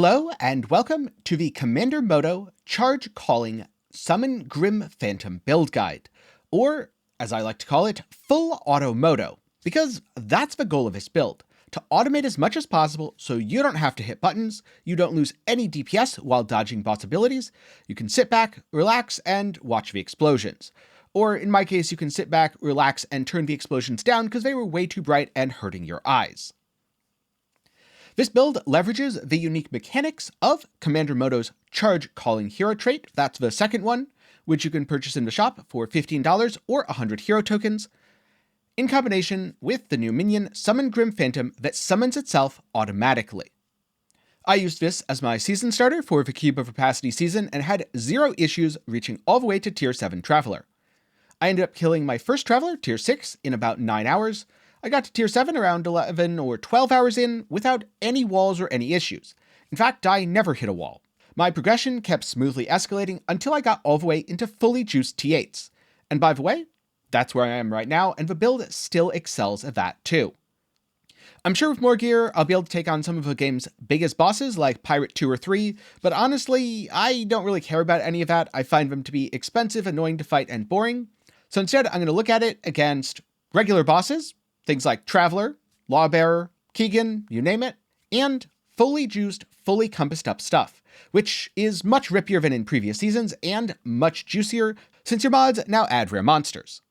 Hello, and welcome to the Commander Moto Charge Calling Summon Grim Phantom Build Guide, or, as I like to call it, Full Auto Moto, because that's the goal of this build, to automate as much as possible so you don't have to hit buttons, you don't lose any DPS while dodging boss abilities, you can sit back, relax, and watch the explosions. Or in my case, you can sit back, relax, and turn the explosions down because they were way too bright and hurting your eyes. This build leverages the unique mechanics of Commander Moto's Charge Calling hero trait, that's the second one, which you can purchase in the shop for $15 or 100 hero tokens, in combination with the new minion Summon Grim Phantom that summons itself automatically. I used this as my season starter for the Cube of Rapacity season and had zero issues reaching all the way to Tier 7 Traveler. I ended up killing my first Traveler, Tier 6, in about 9 hours. I got to Tier 7 around 11 or 12 hours in without any walls or any issues. In fact, I never hit a wall. My progression kept smoothly escalating until I got all the way into fully juiced T8s. And by the way, that's where I am right now, and the build still excels at that too. I'm sure with more gear, I'll be able to take on some of the game's biggest bosses like Pirate 2 or 3, but honestly, I don't really care about any of that. I find them to be expensive, annoying to fight, and boring. So instead, I'm going to look at it against regular bosses, things like Traveler, Lawbearer, Keegan, you name it, and fully juiced, fully compassed up stuff, which is much rippier than in previous seasons and much juicier since your mods now add rare monsters.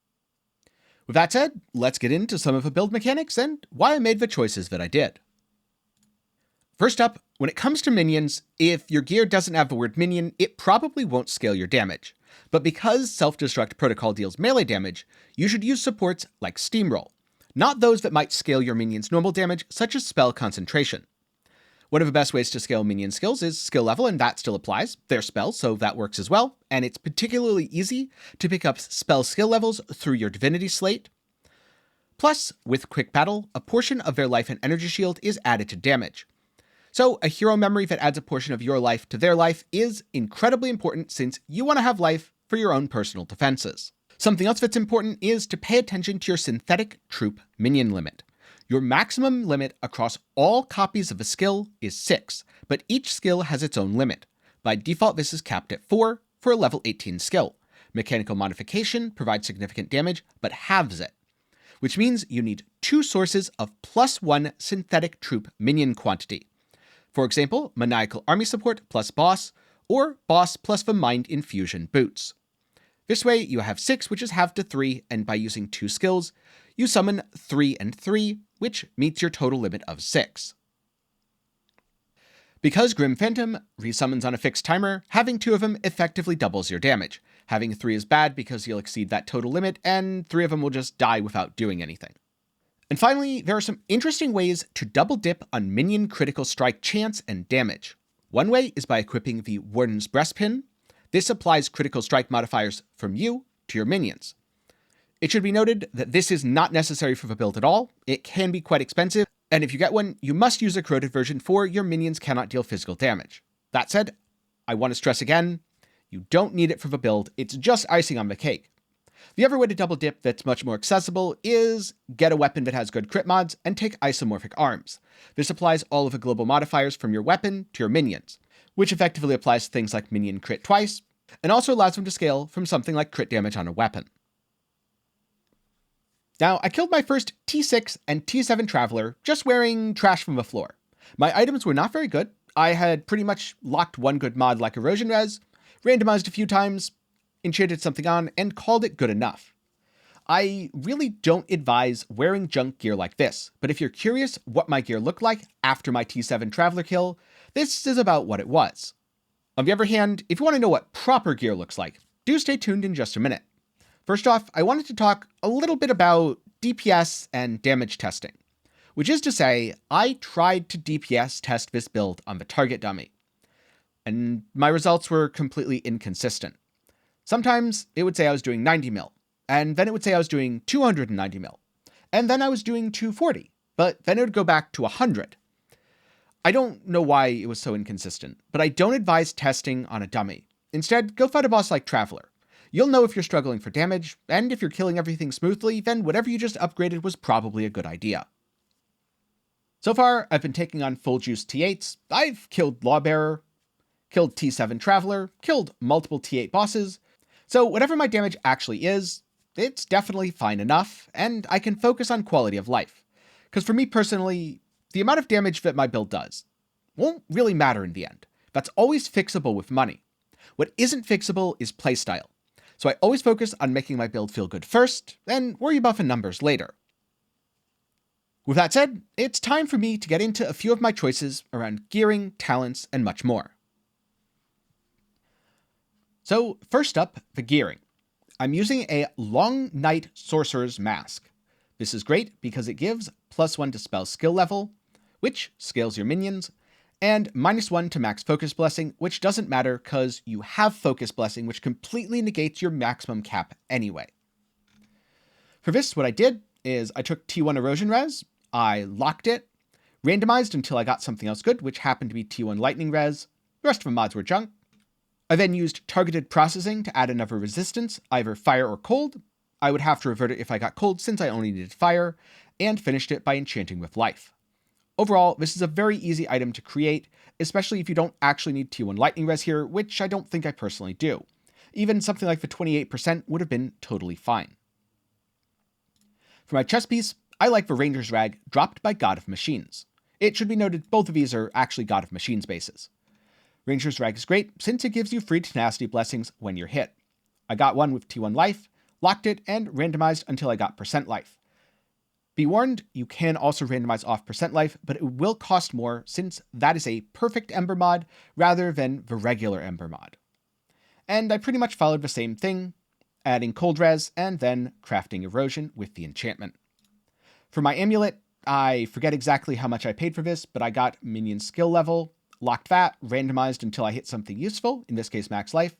With that said, let's get into some of the build mechanics and why I made the choices that I did. First up, when it comes to minions, if your gear doesn't have the word minion, it probably won't scale your damage. But because Self-Destruct Protocol deals melee damage, you should use supports like Steamroll, not those that might scale your minion's normal damage, such as Spell Concentration. One of the best ways to scale minion skills is skill level, and that still applies. They're spells, so that works as well, and it's particularly easy to pick up spell skill levels through your Divinity Slate. Plus, with Quick Battle, a portion of their life and energy shield is added to damage. So a hero memory that adds a portion of your life to their life is incredibly important since you want to have life for your own personal defenses. Something else that's important is to pay attention to your synthetic troop minion limit. Your maximum limit across all copies of a skill is 6, but each skill has its own limit. By default, this is capped at 4 for a level 18 skill. Mechanical Modification provides significant damage, but halves it, which means you need 2 sources of +1 synthetic troop minion quantity. For example, Maniacal Army Support plus Boss, or Boss plus the Mind Infusion boots. This way, you have 6, which is halved to 3, and by using 2 skills, you summon 3 and 3, which meets your total limit of 6. Because Grim Phantom resummons on a fixed timer, having 2 of them effectively doubles your damage. Having 3 is bad because you'll exceed that total limit, and 3 of them will just die without doing anything. And finally, there are some interesting ways to double dip on minion critical strike chance and damage. One way is by equipping the Warden's Breastpin. This applies critical strike modifiers from you to your minions. It should be noted that this is not necessary for the build at all. It can be quite expensive, and if you get one, you must use a corroded version for your minions cannot deal physical damage. That said, I want to stress again, you don't need it for the build, it's just icing on the cake. The other way to double dip that's much more accessible is get a weapon that has good crit mods and take isomorphic arms. This applies all of the global modifiers from your weapon to your minions, which effectively applies to things like minion crit twice, and also allows them to scale from something like crit damage on a weapon. Now, I killed my first T6 and T7 Traveler just wearing trash from the floor. My items were not very good. I had pretty much locked one good mod like Erosion Res, randomized a few times, enchanted something on, and called it good enough. I really don't advise wearing junk gear like this, but if you're curious what my gear looked like after my T7 Traveler kill, this is about what it was. On the other hand, if you want to know what proper gear looks like, do stay tuned in just a minute. First off, I wanted to talk a little bit about DPS and damage testing, which is to say, I tried to DPS test this build on the target dummy, and my results were completely inconsistent. Sometimes it would say I was doing 90 mil, and then it would say I was doing 290 mil, and then I was doing 240, but then it would go back to 100. I don't know why it was so inconsistent, but I don't advise testing on a dummy. Instead, go fight a boss like Traveler. You'll know if you're struggling for damage, and if you're killing everything smoothly, then whatever you just upgraded was probably a good idea. So far, I've been taking on full juice T8s, I've killed Lawbearer, killed T7 Traveler, killed multiple T8 bosses, so whatever my damage actually is, it's definitely fine enough, and I can focus on quality of life. Because for me personally, the amount of damage that my build does won't really matter in the end. That's always fixable with money. What isn't fixable is playstyle. So I always focus on making my build feel good first, and worry about the numbers later. With that said, it's time for me to get into a few of my choices around gearing, talents, and much more. So first up, the gearing. I'm using a Long Night Sorcerer's Mask. This is great because it gives +1 to spell skill level, which scales your minions, and -1 to max focus blessing, which doesn't matter because you have focus blessing, which completely negates your maximum cap anyway. For this, what I did is I took T1 erosion res, I locked it, randomized until I got something else good, which happened to be T1 lightning res. The rest of the mods were junk. I then used targeted processing to add another resistance, either fire or cold. I would have to revert it if I got cold since I only needed fire, and finished it by enchanting with life. Overall, this is a very easy item to create, especially if you don't actually need T1 lightning res here, which I don't think I personally do. Even something like the 28% would have been totally fine. For my chest piece, I like the Ranger's Rag dropped by God of Machines. It should be noted both of these are actually God of Machines bases. Ranger's Rag is great since it gives you free tenacity blessings when you're hit. I got one with T1 life, locked it, and randomized until I got percent life. Be warned, you can also randomize off percent life, but it will cost more since that is a perfect Ember mod rather than the regular Ember mod. And I pretty much followed the same thing, adding cold res and then crafting erosion with the enchantment. For my amulet, I forget exactly how much I paid for this, but I got minion skill level, locked that, randomized until I hit something useful, in this case max life.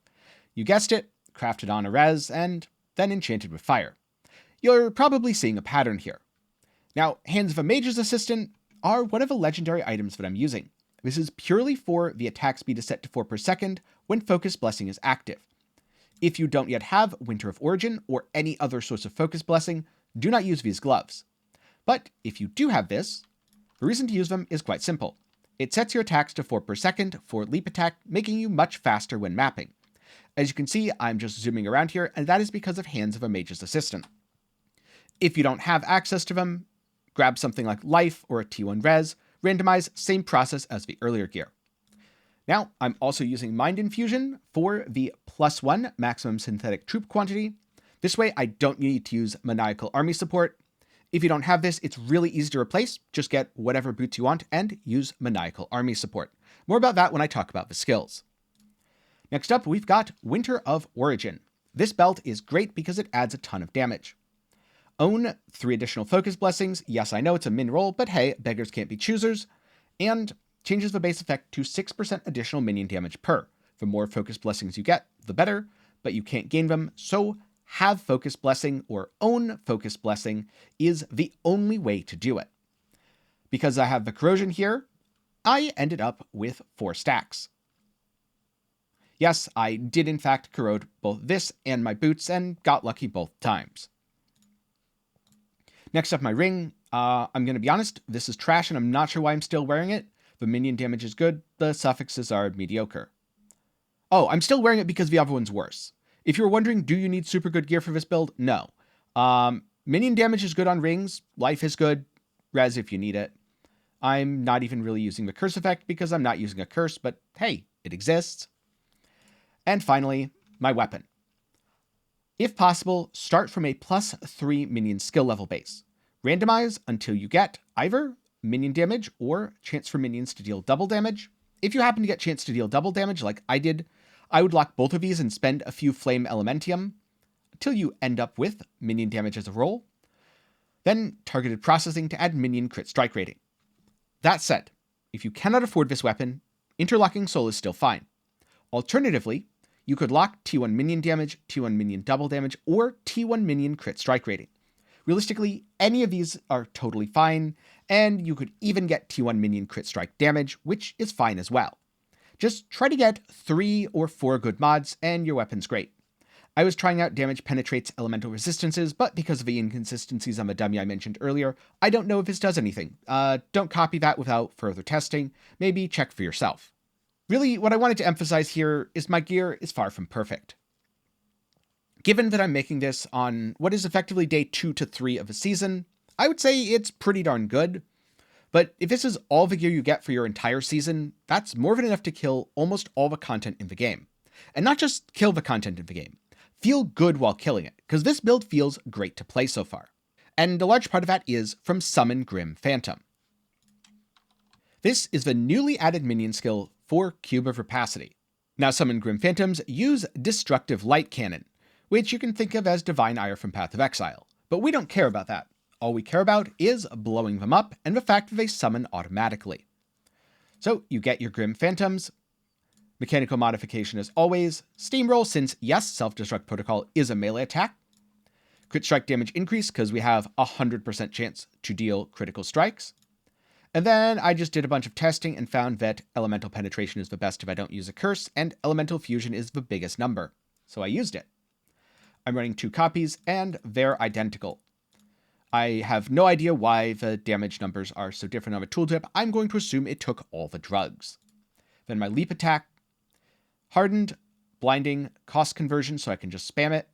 You guessed it, crafted on a res, and then enchanted with fire. You're probably seeing a pattern here. Now, Hands of a Mage's Assistant are one of the legendary items that I'm using. This is purely for the attack speed is set to 4 per second when Focus Blessing is active. If you don't yet have Winter of Origin or any other source of Focus Blessing, do not use these gloves. But if you do have this, the reason to use them is quite simple. It sets your attacks to 4 per second for leap attack, making you much faster when mapping. As you can see, I'm just zooming around here, and that is because of Hands of a Mage's Assistant. If you don't have access to them, grab something like Life or a T1 Res, randomize, same process as the earlier gear. Now, I'm also using Mind Infusion for the +1 maximum synthetic troop quantity. This way, I don't need to use Maniacal Army support. If you don't have this, it's really easy to replace. Just get whatever boots you want and use Maniacal Army support. More about that when I talk about the skills. Next up, we've got Winter of Origin. This belt is great because it adds a ton of damage. Own 3 additional focus blessings. Yes, I know it's a min roll, but hey, beggars can't be choosers. And changes the base effect to 6% additional minion damage per. The more focus blessings you get, the better, but you can't gain them, so have focus blessing or own focus blessing is the only way to do it. Because I have the corrosion here, I ended up with 4 stacks. Yes, I did in fact corrode both this and my boots and got lucky both times. Next up, my ring. I'm going to be honest, this is trash and I'm not sure why I'm still wearing it. The minion damage is good, the suffixes are mediocre. Oh, I'm still wearing it because the other one's worse. If you're wondering, do you need super good gear for this build? No. Minion damage is good on rings, life is good, res if you need it. I'm not even really using the curse effect because I'm not using a curse, but hey, it exists. And finally, my weapon. If possible, start from a +3 minion skill level base. Randomize until you get either minion damage or chance for minions to deal double damage. If you happen to get chance to deal double damage like I did, I would lock both of these and spend a few Flame Elementium until you end up with minion damage as a roll. Then targeted processing to add minion crit strike rating. That said, if you cannot afford this weapon, interlocking soul is still fine. Alternatively, you could lock T1 minion damage, T1 minion double damage, or T1 minion crit strike rating. Realistically, any of these are totally fine, and you could even get T1 minion crit strike damage, which is fine as well. Just try to get 3 or 4 good mods, and your weapon's great. I was trying out damage penetrates elemental resistances, but because of the inconsistencies on the dummy I mentioned earlier, I don't know if this does anything. Don't copy that without further testing. Maybe check for yourself. Really, what I wanted to emphasize here is my gear is far from perfect. Given that I'm making this on what is effectively day 2 to 3 of a season, I would say it's pretty darn good. But if this is all the gear you get for your entire season, that's more than enough to kill almost all the content in the game. And not just kill the content in the game. Feel good while killing it, because this build feels great to play so far. And a large part of that is from Summon Grim Phantom. This is the newly added minion skill for Cube of Rapacity. Now Summon Grim Phantoms use Destructive Light Cannon, which you can think of as Divine Ire from Path of Exile. But we don't care about that. All we care about is blowing them up and the fact that they summon automatically. So you get your Grim Phantoms. Mechanical modification as always. Steamroll, since yes, Self-Destruct Protocol is a melee attack. Crit strike damage increase because we have 100% chance to deal critical strikes. And then I just did a bunch of testing and found that Elemental Penetration is the best if I don't use a curse, and Elemental Fusion is the biggest number. So I used it. I'm running 2 copies, and they're identical. I have no idea why the damage numbers are so different on the tooltip. I'm going to assume it took all the drugs. Then my leap attack, hardened, blinding, cost conversion, so I can just spam it.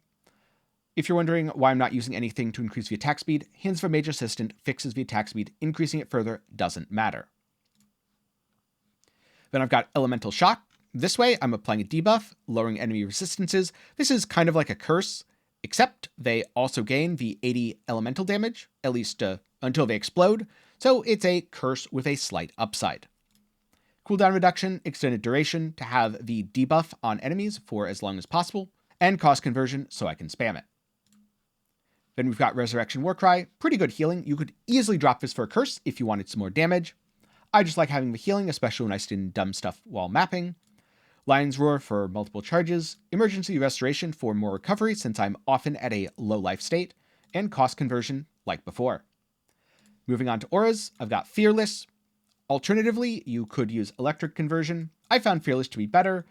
If you're wondering why I'm not using anything to increase the attack speed, Hands of a Mage Assistant fixes the attack speed. Increasing it further doesn't matter. Then I've got Elemental Shock. This way, I'm applying a debuff, lowering enemy resistances. This is kind of like a curse, except they also gain the 80 elemental damage, at least until they explode, so it's a curse with a slight upside. Cooldown reduction, extended duration to have the debuff on enemies for as long as possible, and cost conversion so I can spam it. Then we've got Resurrection Warcry, pretty good healing. You could easily drop this for a curse if you wanted some more damage. I just like having the healing, especially when I still dumb stuff while mapping. Lion's Roar for multiple charges, Emergency Restoration for more recovery since I'm often at a low life state, and cost conversion like before. Moving on to auras, I've got Fearless. Alternatively, you could use Electric Conversion. I found Fearless to be better.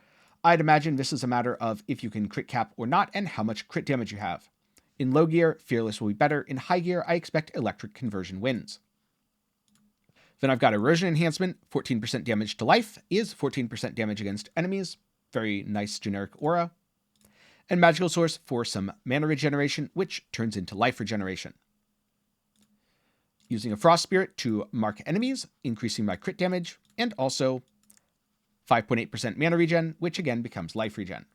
I'd imagine this is a matter of if you can crit cap or not and how much crit damage you have. In low gear, Fearless will be better. In high gear, I expect Electric Conversion wins. Then I've got Erosion Enhancement, 14% damage to life is 14% damage against enemies. Very nice generic aura. And Magical Source for some mana regeneration, which turns into life regeneration. Using a Frost Spirit to mark enemies, increasing my crit damage, and also 5.8% mana regen, which again becomes life regen.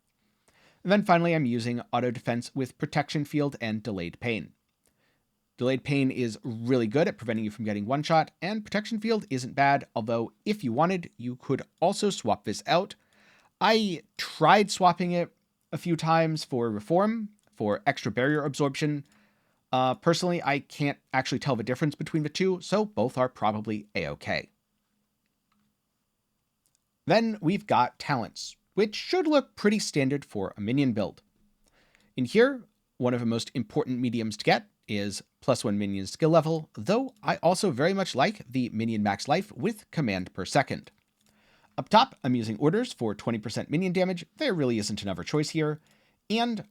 And then finally, I'm using Auto Defense with Protection Field and Delayed Pain. Delayed Pain is really good at preventing you from getting one-shot, and Protection Field isn't bad, although if you wanted, you could also swap this out. I tried swapping it a few times for Reform, for extra barrier absorption. Personally, I can't actually tell the difference between the two, so both are probably a-okay. Then we've got Talents, which should look pretty standard for a minion build. In here, one of the most important mediums to get is +1 minion skill level, though I also very much like the minion max life with command per second. Up top, I'm using orders for 20% minion damage. There really isn't another choice here. And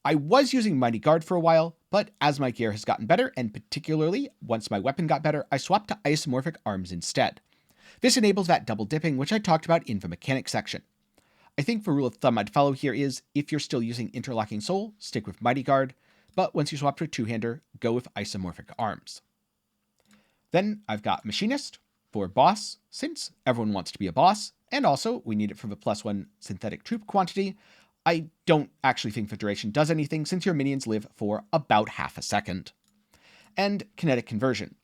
I was using Mighty Guard for a while, but as my gear has gotten better, and particularly once my weapon got better, I swapped to Isomorphic Arms instead. This enables that double dipping, which I talked about in the mechanics section. I think the rule of thumb I'd follow here is, if you're still using Interlocking Soul, stick with Mighty Guard, but once you swap to a two-hander, go with Isomorphic Arms. Then I've got Machinist for boss, since everyone wants to be a boss, and also we need it for the +1 synthetic troop quantity. I don't actually think the duration does anything since your minions live for about half a second. And Kinetic Conversion.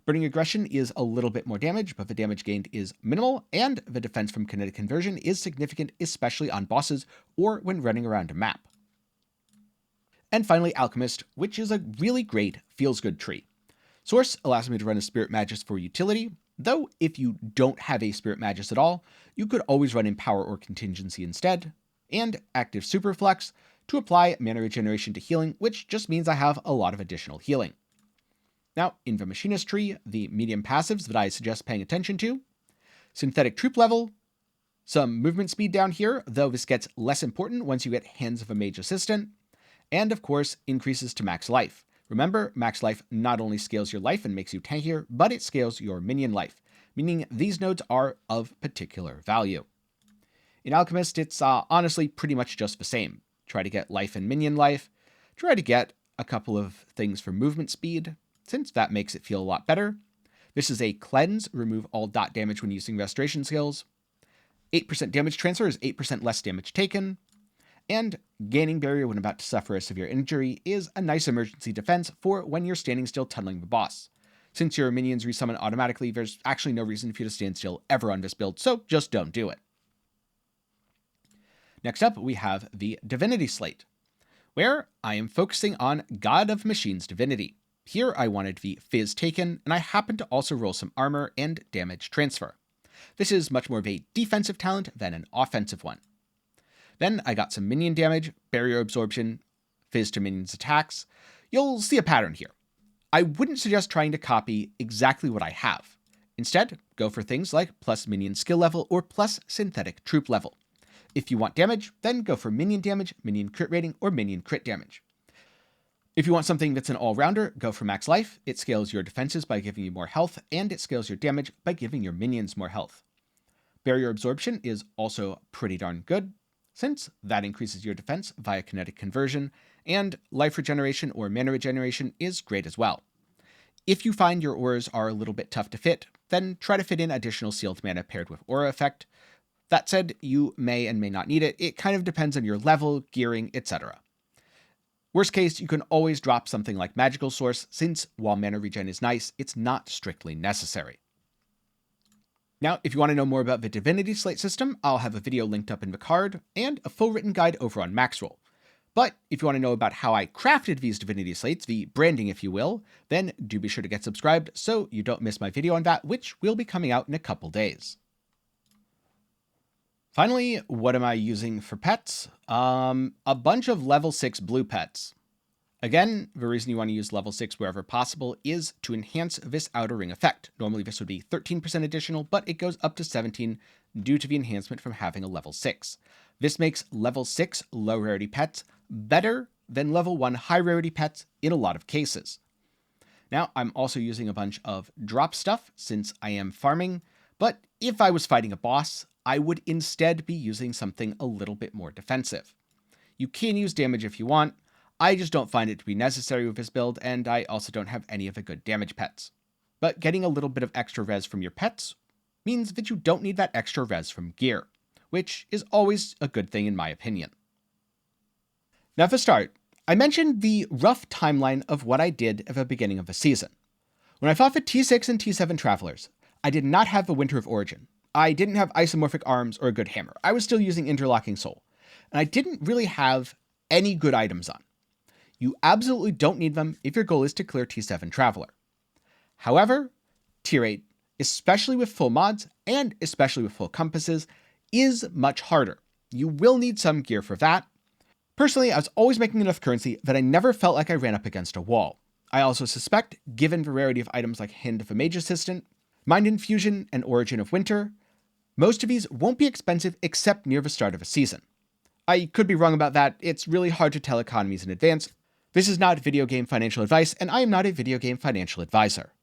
Burning Aggression is a little bit more damage, but the damage gained is minimal, and the defense from Kinetic Conversion is significant, especially on bosses or when running around a map. And finally, Alchemist, which is a really great feels-good tree. Source allows me to run a Spirit Magus for utility, though if you don't have a Spirit Magus at all, you could always run Empower or Contingency instead, and Active Superflex to apply mana regeneration to healing, which just means I have a lot of additional healing. Now, in the Machinist tree, the medium passives that I suggest paying attention to: Synthetic Troop level, some movement speed down here, though this gets less important once you get Hands of a Mage Assistant, and of course increases to max life. Remember, max life not only scales your life and makes you tankier, but it scales your minion life, meaning these nodes are of particular value. In Alchemist, it's honestly pretty much just the same. Try to get life and minion life, try to get a couple of things for movement speed, since that makes it feel a lot better. This is a cleanse, remove all dot damage when using restoration skills. 8% damage transfer is 8% less damage taken. And gaining barrier when about to suffer a severe injury is a nice emergency defense for when you're standing still tunneling the boss. Since your minions resummon automatically, there's actually no reason for you to stand still ever on this build, so just don't do it. Next up, we have the Divinity Slate, where I am focusing on God of Machines Divinity. Here I wanted the Fizz taken, and I happened to also roll some armor and damage transfer. This is much more of a defensive talent than an offensive one. Then I got some minion damage, barrier absorption, Fizz to minions attacks. You'll see a pattern here. I wouldn't suggest trying to copy exactly what I have. Instead, go for things like plus minion skill level or plus synthetic troop level. If you want damage, then go for minion damage, minion crit rating, or minion crit damage. If you want something that's an all-rounder, go for max life. It scales your defenses by giving you more health, and it scales your damage by giving your minions more health. Barrier absorption is also pretty darn good, since that increases your defense via kinetic conversion, and life regeneration or mana regeneration is great as well. If you find your auras are a little bit tough to fit, then try to fit in additional sealed mana paired with aura effect. That said, you may and may not need it. It kind of depends on your level, gearing, etc. Worst case, you can always drop something like Magical Source, since while mana regen is nice, it's not strictly necessary. Now, if you want to know more about the Divinity Slate system, I'll have a video linked up in the card, and a full written guide over on Maxroll. But if you want to know about how I crafted these Divinity Slates, the branding if you will, then do be sure to get subscribed so you don't miss my video on that, which will be coming out in a couple days. Finally, what am I using for pets? A bunch of level 6 blue pets. Again, the reason you want to use level 6 wherever possible is to enhance this outer ring effect. Normally this would be 13% additional, but it goes up to 17 due to the enhancement from having a level 6. This makes level 6 low rarity pets better than level 1 high rarity pets in a lot of cases. Now, I'm also using a bunch of drop stuff since I am farming, but if I was fighting a boss, I would instead be using something a little bit more defensive. You can use damage if you want. I just don't find it to be necessary with this build, and I also don't have any of the good damage pets. But getting a little bit of extra res from your pets means that you don't need that extra res from gear, which is always a good thing in my opinion. Now for start, I mentioned the rough timeline of what I did at the beginning of the season. When I fought the T6 and T7 Travelers, I did not have the Winter of Origin. I didn't have isomorphic arms or a good hammer. I was still using Interlocking Soul, and I didn't really have any good items on. You absolutely don't need them if your goal is to clear T7 Traveler. However, Tier 8, especially with full mods and especially with full compasses, is much harder. You will need some gear for that. Personally, I was always making enough currency that I never felt like I ran up against a wall. I also suspect, given the rarity of items like Hand of a Mage Assistant, Mind Infusion, and Origin of Winter, most of these won't be expensive except near the start of a season. I could be wrong about that. It's really hard to tell economies in advance. This is not video game financial advice, and I am not a video game financial advisor.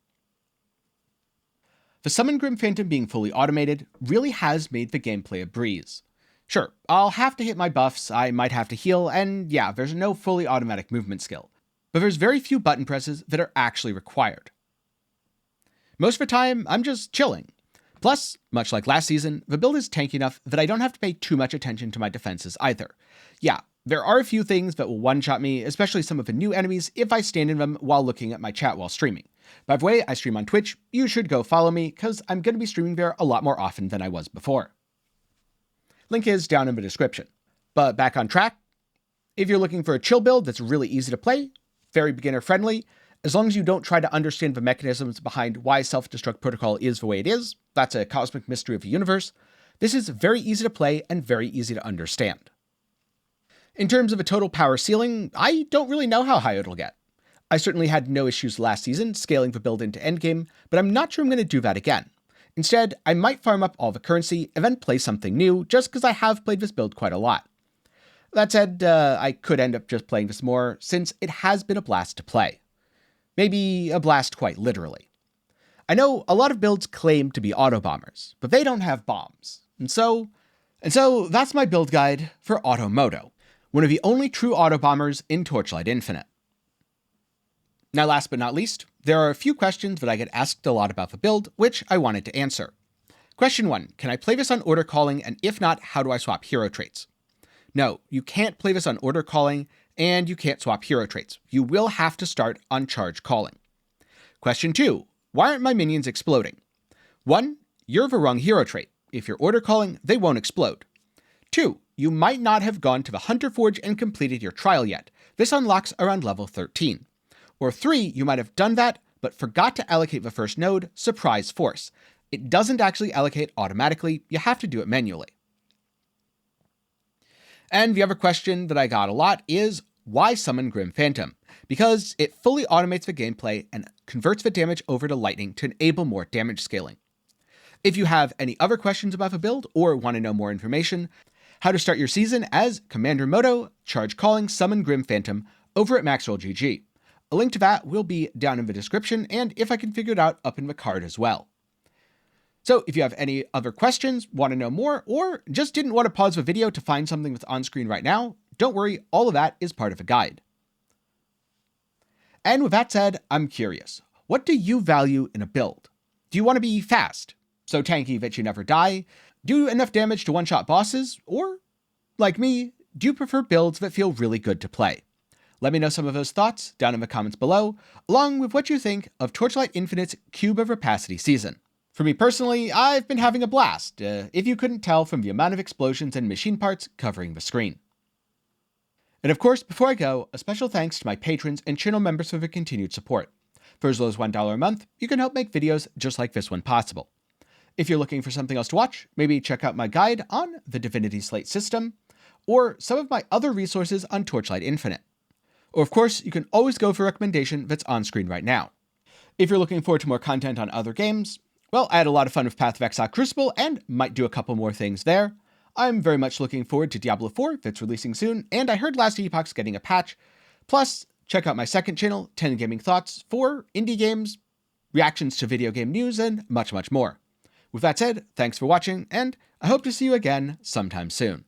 The Summon Grim Phantom being fully automated really has made the gameplay a breeze. Sure, I'll have to hit my buffs, I might have to heal, and yeah, there's no fully automatic movement skill. But there's very few button presses that are actually required. Most of the time, I'm just chilling. Plus, much like last season, the build is tanky enough that I don't have to pay too much attention to my defenses either. Yeah, there are a few things that will one-shot me, especially some of the new enemies, if I stand in them while looking at my chat while streaming. By the way, I stream on Twitch. You should go follow me, because I'm going to be streaming there a lot more often than I was before. Link is down in the description. But back on track, if you're looking for a chill build that's really easy to play, very beginner-friendly, as long as you don't try to understand the mechanisms behind why Self-Destruct Protocol is the way it is, that's a cosmic mystery of the universe, this is very easy to play and very easy to understand. In terms of a total power ceiling, I don't really know how high it'll get. I certainly had no issues last season scaling the build into endgame, but I'm not sure I'm going to do that again. Instead, I might farm up all the currency and then play something new just because I have played this build quite a lot. That said, I could end up just playing this more since it has been a blast to play. Maybe a blast quite literally. I know a lot of builds claim to be Autobombers, but they don't have bombs. And so that's my build guide for Moto, one of the only true Autobombers in Torchlight Infinite. Now, last but not least, there are a few questions that I get asked a lot about the build, which I wanted to answer. Question 1, can I play this on order calling, and if not, how do I swap hero traits? No, you can't play this on order calling, and you can't swap hero traits. You will have to start on charge calling. Question 2, why aren't my minions exploding? 1, you're the wrong hero trait. If you're order calling, they won't explode. 2, you might not have gone to the Hunter Forge and completed your trial yet. This unlocks around level 13. Or 3, you might have done that, but forgot to allocate the first node, Surprise Force. It doesn't actually allocate automatically, you have to do it manually. And the other question that I got a lot is, why summon Grim Phantom? Because it fully automates the gameplay and converts the damage over to lightning to enable more damage scaling. If you have any other questions about the build or want to know more information, how to start your season as Commander Moto, charge calling summon Grim Phantom over at MaxRollGG. A link to that will be down in the description, and if I can figure it out, up in the card as well. So if you have any other questions, want to know more, or just didn't want to pause the video to find something that's on screen right now, don't worry, all of that is part of a guide. And with that said, I'm curious, what do you value in a build? Do you want to be fast, so tanky that you never die, do enough damage to one-shot bosses, or, like me, do you prefer builds that feel really good to play? Let me know some of those thoughts down in the comments below, along with what you think of Torchlight Infinite's Cube of Rapacity season. For me personally, I've been having a blast, if you couldn't tell from the amount of explosions and machine parts covering the screen. And of course, before I go, a special thanks to my patrons and channel members for their continued support. For as low as $1 a month, you can help make videos just like this one possible. If you're looking for something else to watch, maybe check out my guide on the Divinity Slate system, or some of my other resources on Torchlight Infinite. Or of course, you can always go for a recommendation that's on screen right now. If you're looking forward to more content on other games, well, I had a lot of fun with Path of Exile Crucible and might do a couple more things there. I'm very much looking forward to Diablo 4 that's releasing soon, and I heard Last Epoch's getting a patch. Plus, check out my second channel, 10 Gaming Thoughts, for indie games, reactions to video game news, and much, much more. With that said, thanks for watching, and I hope to see you again sometime soon.